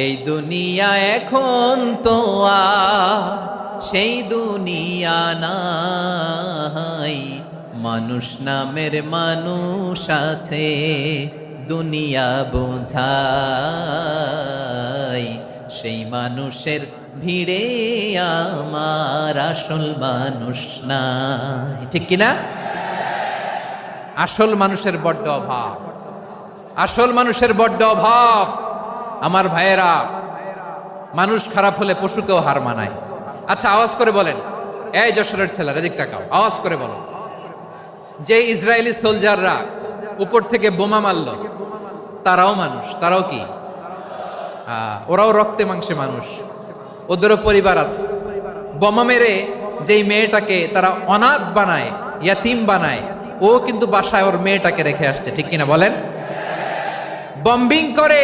এই দুনিয়া এখন তো আর সেই দুনিয়া নাই, মানুষ নামের মানুষ আছে দুনিয়া বোঝাই। সেই মানুষের ভিড়ে আমার আসল মানুষ নাই। ঠিক কিনা? আসল মানুষের বড্ড অভাব, আসল মানুষের বড্ড অভাব। আমার ভাইয়েরা, মানুষ খারাপ হলে পশুকেও হার মানায়। আচ্ছা, আওয়াজ করে বলেন, এই যশোরের ছেলেরা এদিক তাকাও, আওয়াজ করে বলো, যে ইসরায়েলি সোলজাররা উপর থেকে বোমা মারল, তারাও মানুষ? তারাও কি? ওরাও রক্তে মাংসে মানুষ, ওদেরও পরিবার আছে। বোমা মেরে যেই মেয়েটাকে তারা অনাথ বানায়, ইয়াতিম বানায়, ও কিন্তু বাসায় ওর মেয়েটাকে রেখে আসছে। ঠিক কিনা বলেন? বম্বিং করে